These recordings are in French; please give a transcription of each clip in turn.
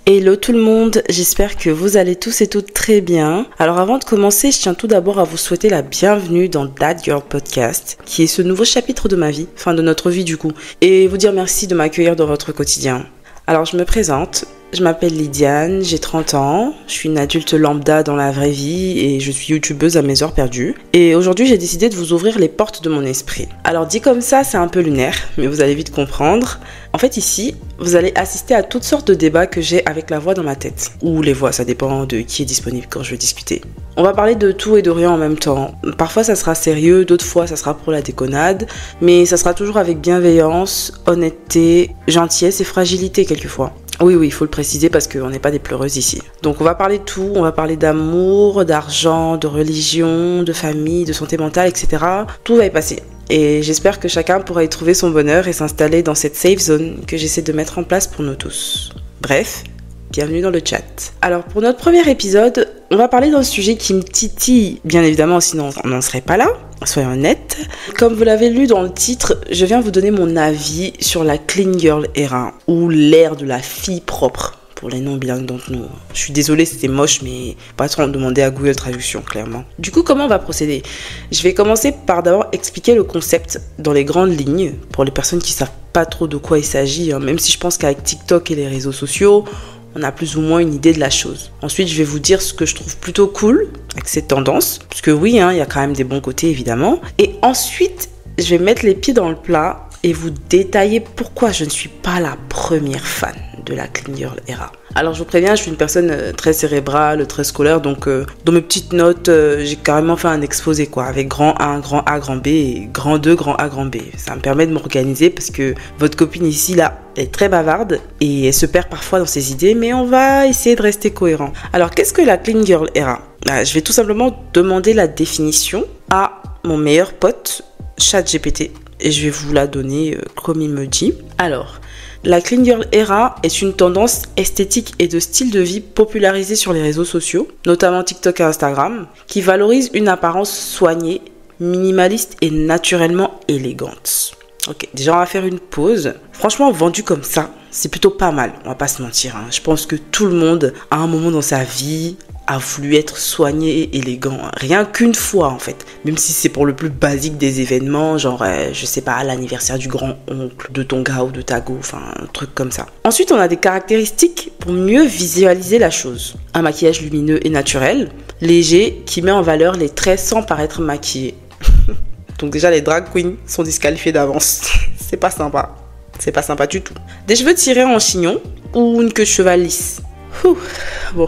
Hello tout le monde, j'espère que vous allez tous et toutes très bien. Alors avant de commencer, je tiens tout d'abord à vous souhaiter la bienvenue dans That Girl Podcast, qui est ce nouveau chapitre de ma vie, enfin de notre vie du coup, et vous dire merci de m'accueillir dans votre quotidien. Alors je me présente, je m'appelle Lydiane, j'ai 30 ans, je suis une adulte lambda dans la vraie vie et je suis youtubeuse à mes heures perdues. Et aujourd'hui j'ai décidé de vous ouvrir les portes de mon esprit. Alors dit comme ça, c'est un peu lunaire, mais vous allez vite comprendre. En fait ici, vous allez assister à toutes sortes de débats que j'ai avec la voix dans ma tête. Ou les voix, ça dépend de qui est disponible quand je vais discuter. On va parler de tout et de rien en même temps. Parfois ça sera sérieux, d'autres fois ça sera pour la déconnade, mais ça sera toujours avec bienveillance, honnêteté, gentillesse et fragilité quelquefois. Oui, il faut le préciser parce qu'on n'est pas des pleureuses ici. Donc on va parler de tout, on va parler d'amour, d'argent, de religion, de famille, de santé mentale, etc. Tout va y passer. Et j'espère que chacun pourra y trouver son bonheur et s'installer dans cette safe zone que j'essaie de mettre en place pour nous tous. Bref, bienvenue dans le chat. Alors pour notre premier épisode, on va parler d'un sujet qui me titille, bien évidemment, sinon on n'en serait pas là. Soyons honnêtes. Comme vous l'avez lu dans le titre, je viens vous donner mon avis sur la clean girl era, ou l'ère de la fille propre, pour les non-bilingues d'entre nous. Je suis désolée, c'était moche, mais pas trop en demander à Google Traduction, clairement. Du coup, comment on va procéder ? Je vais commencer par d'abord expliquer le concept dans les grandes lignes, pour les personnes qui savent pas trop de quoi il s'agit, même si je pense qu'avec TikTok et les réseaux sociaux, on a plus ou moins une idée de la chose. Ensuite, je vais vous dire ce que je trouve plutôt cool avec cette tendance, parce que oui, il y a quand même des bons côtés, évidemment. Et ensuite, je vais mettre les pieds dans le plat et vous détailler pourquoi je ne suis pas la première fan de la clean girl era. Alors, je vous préviens, je suis une personne très cérébrale, très scolaire, donc dans mes petites notes, j'ai carrément fait un exposé, quoi, avec grand 1, grand A, grand B, et grand 2, grand A, grand B. Ça me permet de m'organiser parce que votre copine ici, là, est très bavarde et elle se perd parfois dans ses idées, mais on va essayer de rester cohérent. Alors, qu'est-ce que la clean girl era ? Je vais tout simplement demander la définition à mon meilleur pote, ChatGPT, et je vais vous la donner comme il me dit. Alors, la clean girl era est une tendance esthétique et de style de vie popularisée sur les réseaux sociaux, notamment TikTok et Instagram, qui valorise une apparence soignée, minimaliste et naturellement élégante. Ok, déjà on va faire une pause. Franchement, vendu comme ça, c'est plutôt pas mal, on va pas se mentir. Je pense que tout le monde, à un moment dans sa vie, a voulu être soigné et élégant. Rien qu'une fois en fait. Même si c'est pour le plus basique des événements, genre, je sais pas, l'anniversaire du grand-oncle, de ton gars ou de ta go, enfin, un truc comme ça. Ensuite, on a des caractéristiques pour mieux visualiser la chose. Un maquillage lumineux et naturel, léger, qui met en valeur les traits sans paraître maquillés. Donc déjà, les drag queens sont disqualifiées d'avance. C'est pas sympa. C'est pas sympa du tout. Des cheveux tirés en chignon ou une queue de cheval lisse. Bon,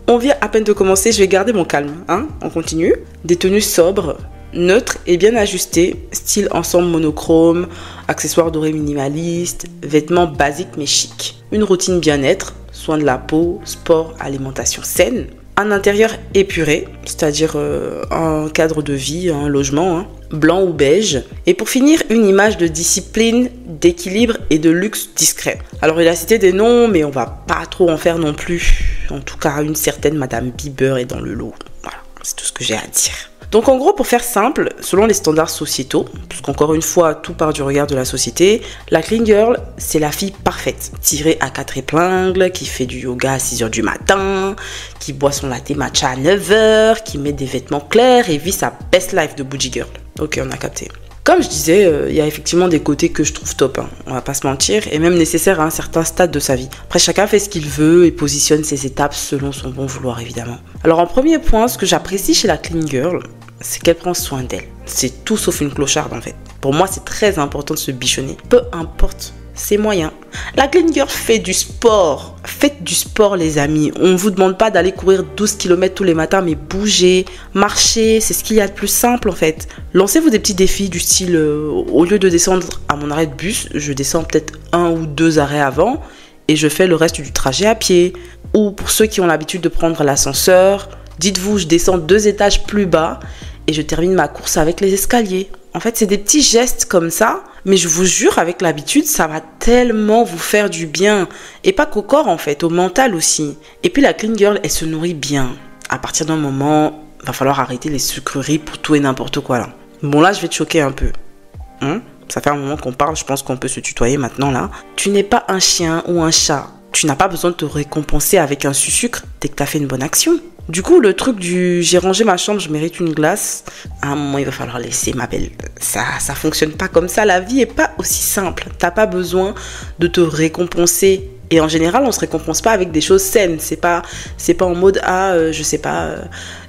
on vient à peine de commencer, je vais garder mon calme. On continue. Des tenues sobres, neutres et bien ajustées, style ensemble monochrome, accessoires dorés minimalistes, vêtements basiques mais chics. Une routine bien-être, soins de la peau, sport, alimentation saine. Un intérieur épuré, c'est-à-dire un cadre de vie, un logement, blanc ou beige. Et pour finir, une image de discipline, d'équilibre et de luxe discret. Alors il a cité des noms, mais on va pas trop en faire non plus. En tout cas, une certaine Madame Bieber est dans le lot. Voilà, c'est tout ce que j'ai à dire. Donc en gros, pour faire simple, selon les standards sociétaux, puisqu'encore une fois, tout part du regard de la société, la clean girl, c'est la fille parfaite, tirée à 4 épingles, qui fait du yoga à 6h du matin, qui boit son latte matcha à 9h, qui met des vêtements clairs et vit sa best life de bougie girl. Ok, on a capté. Comme je disais, il y a effectivement des côtés que je trouve top, on va pas se mentir, et même nécessaires à un certain stade de sa vie. Après, chacun fait ce qu'il veut et positionne ses étapes selon son bon vouloir, évidemment. Alors, en premier point, ce que j'apprécie chez la clean girl, c'est qu'elle prend soin d'elle. C'est tout sauf une clocharde, en fait. Pour moi, c'est très important de se bichonner. Peu importe ses moyens. La clean girl fait du sport. Faites du sport, les amis. On ne vous demande pas d'aller courir 12 km tous les matins, mais bougez, marchez, c'est ce qu'il y a de plus simple en fait. Lancez-vous des petits défis du style, au lieu de descendre à mon arrêt de bus, je descends peut-être 1 ou 2 arrêts avant et je fais le reste du trajet à pied. Ou pour ceux qui ont l'habitude de prendre l'ascenseur, dites-vous, je descends 2 étages plus bas et je termine ma course avec les escaliers. En fait, c'est des petits gestes comme ça, mais je vous jure, avec l'habitude, ça va tellement vous faire du bien. Et pas qu'au corps, en fait, au mental aussi. Et puis la clean girl, elle se nourrit bien. À partir d'un moment, il va falloir arrêter les sucreries pour tout et n'importe quoi, là. Bon, là, je vais te choquer un peu. Ça fait un moment qu'on parle, je pense qu'on peut se tutoyer maintenant, là. Tu n'es pas un chien ou un chat. tu n'as pas besoin de te récompenser avec un sucre dès que tu as fait une bonne action. Du coup, le truc du j'ai rangé ma chambre, je mérite une glace, à un moment, il va falloir laisser, ma belle. Ça fonctionne pas comme ça. La vie est pas aussi simple. T'as pas besoin de te récompenser. Et en général, on se récompense pas avec des choses saines. C'est pas en mode, je sais pas,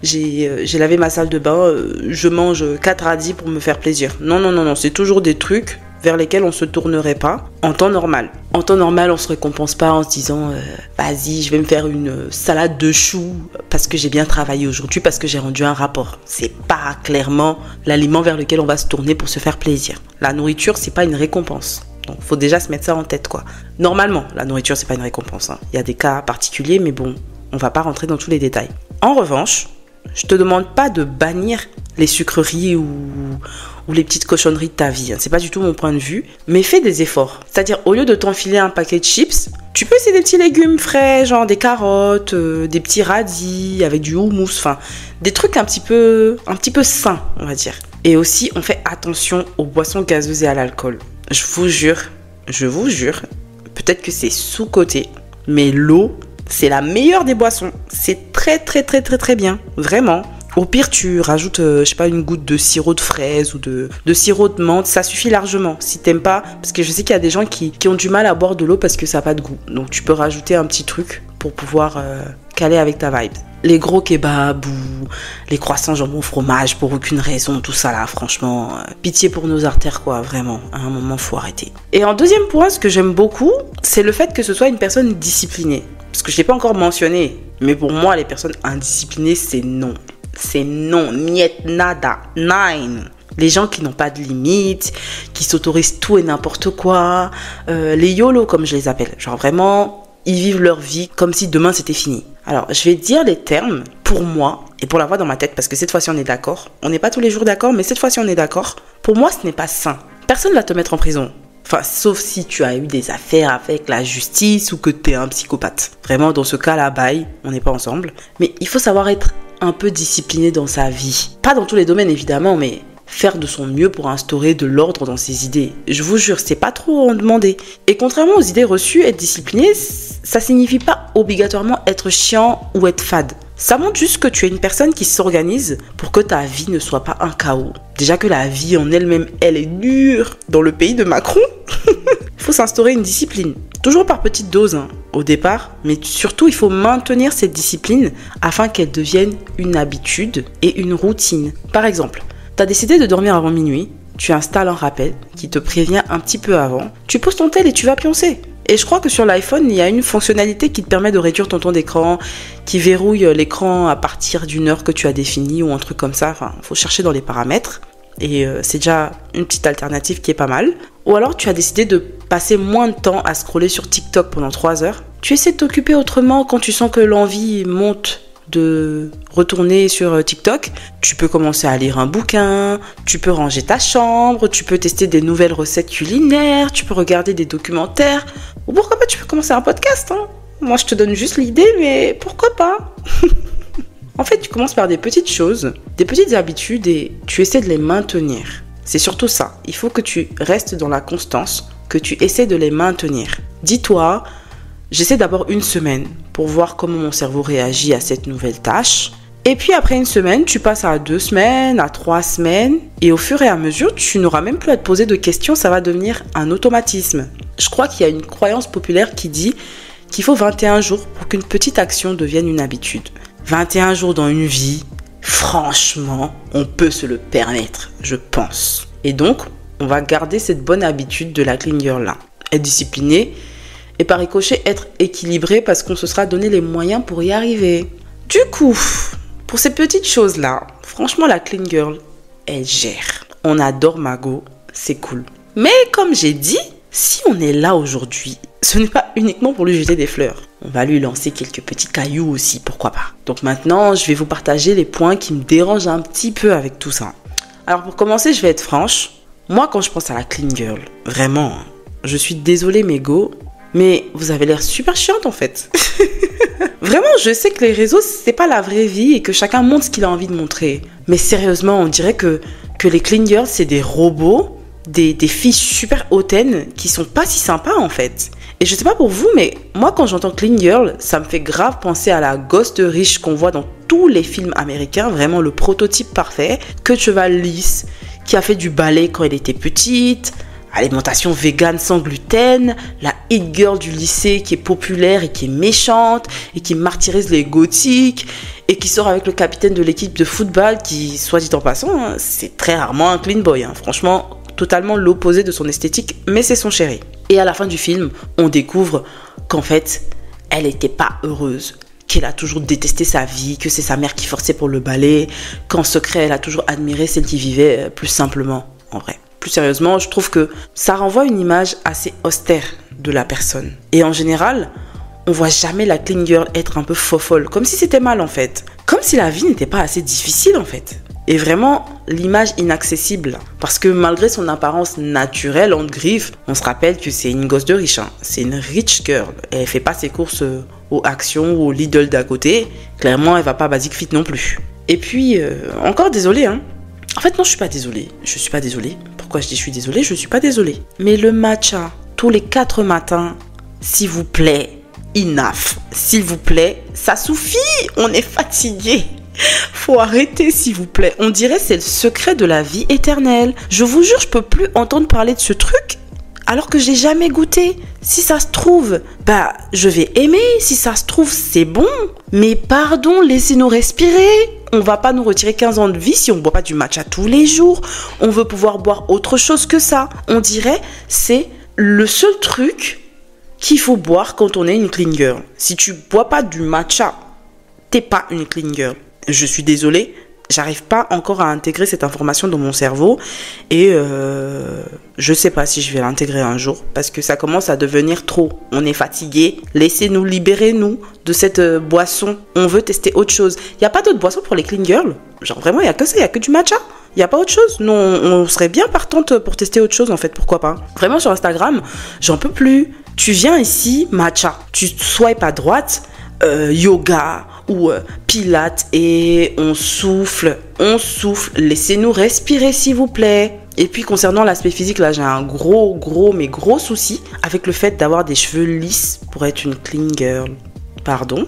j'ai lavé ma salle de bain, je mange 4 radis pour me faire plaisir. Non. C'est toujours des trucs vers lesquels on se tournerait pas en temps normal. En temps normal, on se récompense pas en se disant vas-y, je vais me faire une salade de choux parce que j'ai bien travaillé aujourd'hui, parce que j'ai rendu un rapport. C'est pas clairement l'aliment vers lequel on va se tourner pour se faire plaisir. La nourriture, c'est pas une récompense. Donc, faut déjà se mettre ça en tête, quoi. Normalement, la nourriture, c'est pas une récompense, hein. Il y a des cas particuliers, mais bon, on va pas rentrer dans tous les détails. En revanche, je te demande pas de bannir les sucreries ou les petites cochonneries de ta vie, hein. C'est pas du tout mon point de vue, mais fais des efforts. C'est-à-dire, au lieu de t'enfiler un paquet de chips, tu peux essayer des petits légumes frais, genre des carottes, des petits radis avec du houmous, enfin, des trucs un petit peu sains, on va dire. Et aussi, on fait attention aux boissons gazeuses et à l'alcool. Je vous jure, peut-être que c'est sous-coté, mais l'eau, c'est la meilleure des boissons. C'est très bien, vraiment. Au pire, tu rajoutes, je sais pas, une goutte de sirop de fraise ou de sirop de menthe, ça suffit largement. Si t'aimes pas, parce que je sais qu'il y a des gens qui ont du mal à boire de l'eau parce que ça n'a pas de goût. Donc tu peux rajouter un petit truc pour pouvoir caler avec ta vibe. Les gros kebabs ou les croissants jambon fromage pour aucune raison, tout ça là, franchement, pitié pour nos artères quoi, vraiment, à un moment faut arrêter. Et en deuxième point, ce que j'aime beaucoup, c'est le fait que ce soit une personne disciplinée. Parce que je l'ai pas encore mentionné, mais pour moi, les personnes indisciplinées, c'est non. C'est non, niet, nada, nine. Les gens qui n'ont pas de limites, qui s'autorisent tout et n'importe quoi, les YOLO comme je les appelle, genre vraiment... Ils vivent leur vie comme si demain c'était fini. Alors, je vais dire les termes pour moi et pour l'avoir dans ma tête parce que cette fois-ci on est d'accord. On n'est pas tous les jours d'accord, mais cette fois-ci on est d'accord. Pour moi, ce n'est pas sain. Personne ne va te mettre en prison. Enfin, sauf si tu as eu des affaires avec la justice ou que tu es un psychopathe. Vraiment, dans ce cas-là, bye, on n'est pas ensemble. Mais il faut savoir être un peu discipliné dans sa vie. Pas dans tous les domaines évidemment, mais... faire de son mieux pour instaurer de l'ordre dans ses idées. Je vous jure, c'est pas trop en demander. Et contrairement aux idées reçues, être discipliné, ça signifie pas obligatoirement être chiant ou être fade. Ça montre juste que tu es une personne qui s'organise pour que ta vie ne soit pas un chaos. Déjà que la vie en elle-même, elle est dure dans le pays de Macron. Il faut s'instaurer une discipline. Toujours par petites doses, hein, au départ, mais surtout il faut maintenir cette discipline afin qu'elle devienne une habitude et une routine. Par exemple, tu as décidé de dormir avant minuit, tu installes un rappel qui te prévient un petit peu avant, tu poses ton tel et tu vas pioncer. Et je crois que sur l'iPhone, il y a une fonctionnalité qui te permet de réduire ton temps d'écran, qui verrouille l'écran à partir d'une heure que tu as définie ou un truc comme ça. Enfin, il faut chercher dans les paramètres. Et c'est déjà une petite alternative qui est pas mal. Ou alors tu as décidé de passer moins de temps à scroller sur TikTok pendant 3 heures. Tu essaies de t'occuper autrement quand tu sens que l'envie monte de retourner sur TikTok. Tu peux commencer à lire un bouquin, tu peux ranger ta chambre, tu peux tester des nouvelles recettes culinaires, tu peux regarder des documentaires, ou pourquoi pas tu peux commencer un podcast, hein. Moi je te donne juste l'idée, mais pourquoi pas. En fait, tu commences par des petites choses, des petites habitudes et tu essaies de les maintenir. C'est surtout ça, il faut que tu restes dans la constance, que tu essaies de les maintenir. Dis-toi, j'essaie d'abord 1 semaine pour voir comment mon cerveau réagit à cette nouvelle tâche. Et puis après 1 semaine, tu passes à 2 semaines, à 3 semaines. Et au fur et à mesure, tu n'auras même plus à te poser de questions, ça va devenir un automatisme. Je crois qu'il y a une croyance populaire qui dit qu'il faut 21 jours pour qu'une petite action devienne une habitude. 21 jours dans une vie, franchement, on peut se le permettre, je pense. Et donc, on va garder cette bonne habitude de la clean girl là. Être discipliné et par ricochet être équilibré parce qu'on se sera donné les moyens pour y arriver. Du coup, pour ces petites choses-là, franchement, la clean girl, elle gère. On adore Margot, c'est cool. Mais comme j'ai dit, si on est là aujourd'hui, ce n'est pas uniquement pour lui jeter des fleurs. On va lui lancer quelques petits cailloux aussi, pourquoi pas. Donc maintenant, je vais vous partager les points qui me dérangent un petit peu avec tout ça. Alors pour commencer, je vais être franche. Moi, quand je pense à la clean girl, vraiment, je suis désolée mes go, mais vous avez l'air super chiante en fait. Vraiment, je sais que les réseaux, c'est pas la vraie vie et que chacun montre ce qu'il a envie de montrer. Mais sérieusement, on dirait que les clean girls, c'est des robots, des filles super hautaines qui sont pas si sympas en fait. Et je sais pas pour vous, mais moi quand j'entends clean girl, ça me fait grave penser à la gosse de riche qu'on voit dans tous les films américains, vraiment le prototype parfait, queue de cheval lisse, qui a fait du ballet quand elle était petite, alimentation végane sans gluten, la hit girl du lycée qui est populaire et qui est méchante et qui martyrise les gothiques et qui sort avec le capitaine de l'équipe de football qui, soit dit en passant, hein, c'est très rarement un clean boy. Hein. Franchement, totalement l'opposé de son esthétique, mais c'est son chéri. Et à la fin du film, on découvre qu'en fait, elle n'était pas heureuse, qu'elle a toujours détesté sa vie, que c'est sa mère qui forçait pour le ballet, qu'en secret, elle a toujours admiré celle qui vivait plus simplement, en vrai. Plus sérieusement, je trouve que ça renvoie une image assez austère de la personne. Et en général, on voit jamais la clean girl être un peu fofolle, comme si c'était mal en fait. Comme si la vie n'était pas assez difficile en fait. Et vraiment, l'image inaccessible. Parce que malgré son apparence naturelle, entre griffes, on se rappelle que c'est une gosse de riche. Hein. C'est une rich girl. Elle fait pas ses courses aux Action ou au Lidl d'à côté. Clairement, elle va pas Basic Fit non plus. Et puis, encore désolée, hein. En fait, non, je suis pas désolée. Je suis pas désolée. Pourquoi je dis je suis désolée? Je suis pas désolée. Mais le matcha, tous les 4 matins, s'il vous plaît, enough. S'il vous plaît, ça suffit. On est fatigué. Faut arrêter, s'il vous plaît. On dirait c'est le secret de la vie éternelle. Je vous jure, je peux plus entendre parler de ce truc alors que j'ai jamais goûté. Si ça se trouve, je vais aimer. Si ça se trouve, c'est bon. Mais pardon, laissez-nous respirer. On va pas nous retirer 15 ans de vie si on boit pas du matcha tous les jours. On veut pouvoir boire autre chose que ça. On dirait c'est le seul truc qu'il faut boire quand on est une clean girl. Si tu bois pas du matcha, t'es pas une clean girl. Je suis désolée, j'arrive pas encore à intégrer cette information dans mon cerveau et je sais pas si je vais l'intégrer un jour parce que ça commence à devenir trop. On est fatigué, laissez-nous, libérez-nous de cette boisson. On veut tester autre chose. Il y a pas d'autre boisson pour les clean girls. Genre vraiment, il y a que ça, il y a que du matcha. Il n'y a pas autre chose. Non, on serait bien partante pour tester autre chose en fait, pourquoi pas. Vraiment sur Instagram, j'en peux plus. Tu viens ici, matcha. Tu swipes à droite, yoga ou pilates et on souffle. Laissez-nous respirer s'il vous plaît. Et puis concernant l'aspect physique, là j'ai un gros souci avec le fait d'avoir des cheveux lisses pour être une clean girl. Pardon?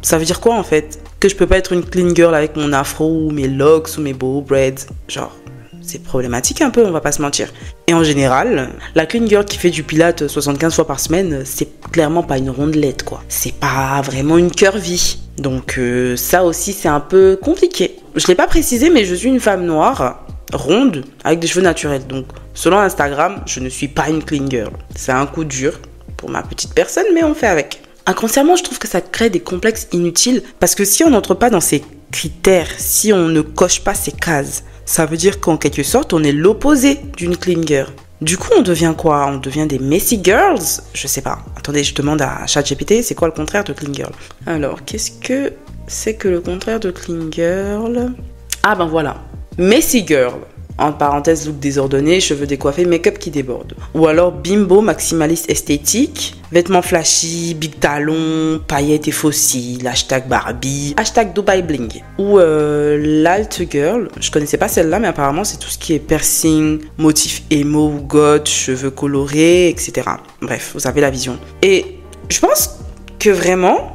Ça veut dire quoi en fait? Que je peux pas être une clean girl avec mon afro ou mes locks ou mes bow braids? Genre, c'est problématique un peu, on va pas se mentir. Et en général, la clean girl qui fait du pilates 75 fois par semaine, c'est clairement pas une rondelette quoi. C'est pas vraiment une curvy. Donc ça aussi c'est un peu compliqué. Je l'ai pas précisé mais je suis une femme noire, ronde, avec des cheveux naturels. Donc selon Instagram, je ne suis pas une clean girl. C'est un coup dur pour ma petite personne mais on fait avec. Inconsciemment, je trouve que ça crée des complexes inutiles parce que si on n'entre pas dans ces critères, si on ne coche pas ces cases, ça veut dire qu'en quelque sorte, on est l'opposé d'une clean girl. Du coup, on devient quoi? On devient des messy girls? Je sais pas. Attendez, je demande à ChatGPT, c'est quoi le contraire de clean girl? Alors, qu'est-ce que c'est que le contraire de clean girl? Ah ben voilà, messy girl. En parenthèse, look désordonné, cheveux décoiffés, make-up qui déborde. Ou alors bimbo, maximaliste esthétique, vêtements flashy, big talons, paillettes et fossiles, hashtag Barbie, hashtag Dubai Bling. Ou l'alt girl, je connaissais pas celle-là, mais apparemment c'est tout ce qui est piercing, motif emo ou goth, cheveux colorés, etc. Bref, vous avez la vision. Et je pense que vraiment,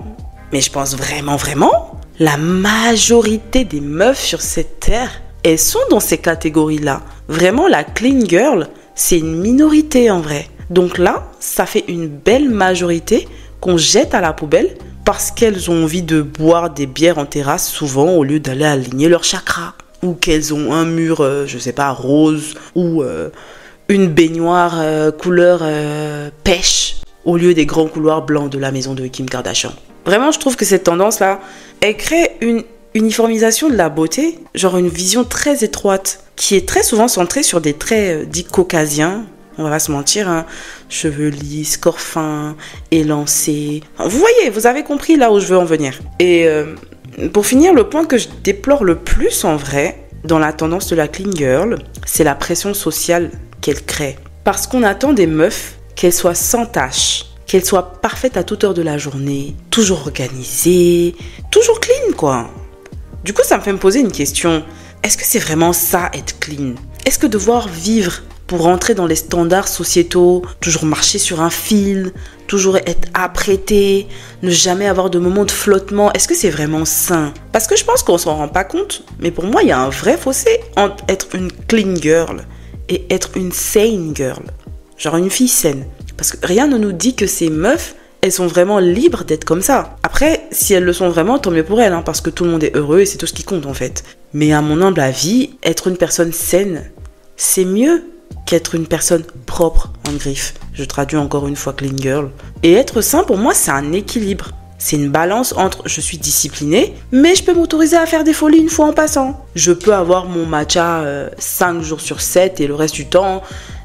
la majorité des meufs sur cette terre, elles sont dans ces catégories-là. Vraiment, la clean girl, c'est une minorité en vrai. Donc là, ça fait une belle majorité qu'on jette à la poubelle parce qu'elles ont envie de boire des bières en terrasse souvent au lieu d'aller aligner leur chakra. Ou qu'elles ont un mur, je sais pas, rose ou une baignoire couleur pêche au lieu des grands couloirs blancs de la maison de Kim Kardashian. Vraiment, je trouve que cette tendance-là, elle crée une uniformisation de la beauté, genre une vision très étroite, qui est très souvent centrée sur des traits dits caucasiens, on va pas se mentir, hein. Cheveux lisses, corps fin, élancé. Vous voyez, vous avez compris là où je veux en venir. Et pour finir, le point que je déplore le plus en vrai, dans la tendance de la clean girl, c'est la pression sociale qu'elle crée. Parce qu'on attend des meufs qu'elles soient sans tache, qu'elles soient parfaites à toute heure de la journée, toujours organisées, toujours clean quoi. Du coup, ça me fait me poser une question. Est-ce que c'est vraiment ça, être clean? Est-ce que devoir vivre pour rentrer dans les standards sociétaux, toujours marcher sur un fil, toujours être apprêté, ne jamais avoir de moments de flottement. Est-ce que c'est vraiment sain? Parce que je pense qu'on s'en rend pas compte, mais pour moi, il y a un vrai fossé entre être une clean girl et être une sane girl. Genre une fille saine. Parce que rien ne nous dit que ces meufs, elles sont vraiment libres d'être comme ça. Après, si elles le sont vraiment, tant mieux pour elles, parce que tout le monde est heureux et c'est tout ce qui compte en fait. Mais à mon humble avis, être une personne saine, c'est mieux qu'être une personne propre, en griffe. Je traduis encore une fois clean girl. Et être sain, pour moi, c'est un équilibre. C'est une balance entre je suis disciplinée, mais je peux m'autoriser à faire des folies une fois en passant. Je peux avoir mon matcha 5 jours sur 7 et le reste du temps,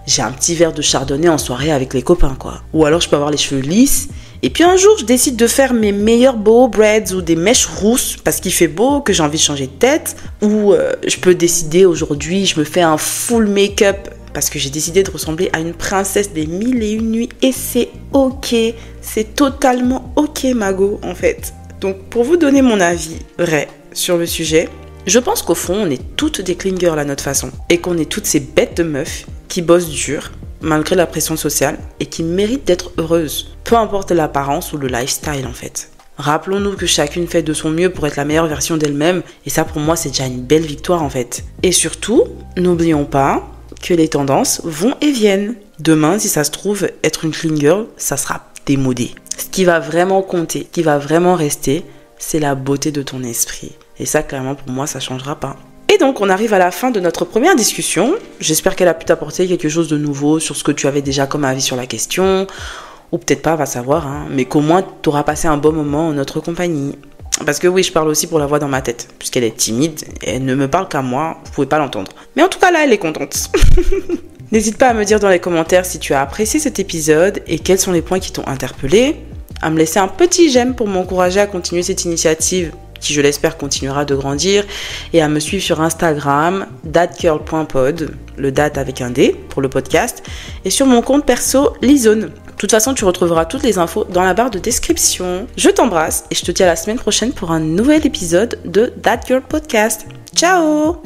j'ai un petit verre de chardonnay en soirée avec les copains, quoi. Ou alors je peux avoir les cheveux lisses. Et puis un jour, je décide de faire mes meilleurs boho braids ou des mèches rousses parce qu'il fait beau, que j'ai envie de changer de tête. Ou je peux décider aujourd'hui, je me fais un full make-up parce que j'ai décidé de ressembler à une princesse des 1001 nuits. Et c'est ok, c'est totalement ok, Mago, en fait. Donc pour vous donner mon avis vrai sur le sujet, je pense qu'au fond, on est toutes des clean girls à notre façon. Et qu'on est toutes ces bêtes de meufs qui bossent dur, malgré la pression sociale, et qui méritent d'être heureuses. Peu importe l'apparence ou le lifestyle, en fait. Rappelons-nous que chacune fait de son mieux pour être la meilleure version d'elle-même, et ça, pour moi, c'est déjà une belle victoire, en fait. Et surtout, n'oublions pas que les tendances vont et viennent. Demain, si ça se trouve, être une clean girl, ça sera démodé. Ce qui va vraiment compter, ce qui va vraiment rester, c'est la beauté de ton esprit. Et ça, clairement, pour moi, ça changera pas. Et donc, on arrive à la fin de notre première discussion. J'espère qu'elle a pu t'apporter quelque chose de nouveau sur ce que tu avais déjà comme avis sur la question. Ou peut-être pas, va savoir, mais qu'au moins, tu auras passé un bon moment en notre compagnie. Parce que oui, je parle aussi pour la voix dans ma tête, puisqu'elle est timide et elle ne me parle qu'à moi, vous pouvez pas l'entendre. Mais en tout cas, là, elle est contente. N'hésite pas à me dire dans les commentaires si tu as apprécié cet épisode et quels sont les points qui t'ont interpellé, à me laisser un petit j'aime pour m'encourager à continuer cette initiative qui, je l'espère, continuera de grandir, et à me suivre sur Instagram, thatgirl.pod, le date avec un D pour le podcast, et sur mon compte perso, Lizone. De toute façon, tu retrouveras toutes les infos dans la barre de description. Je t'embrasse et je te dis à la semaine prochaine pour un nouvel épisode de That Girl Podcast. Ciao!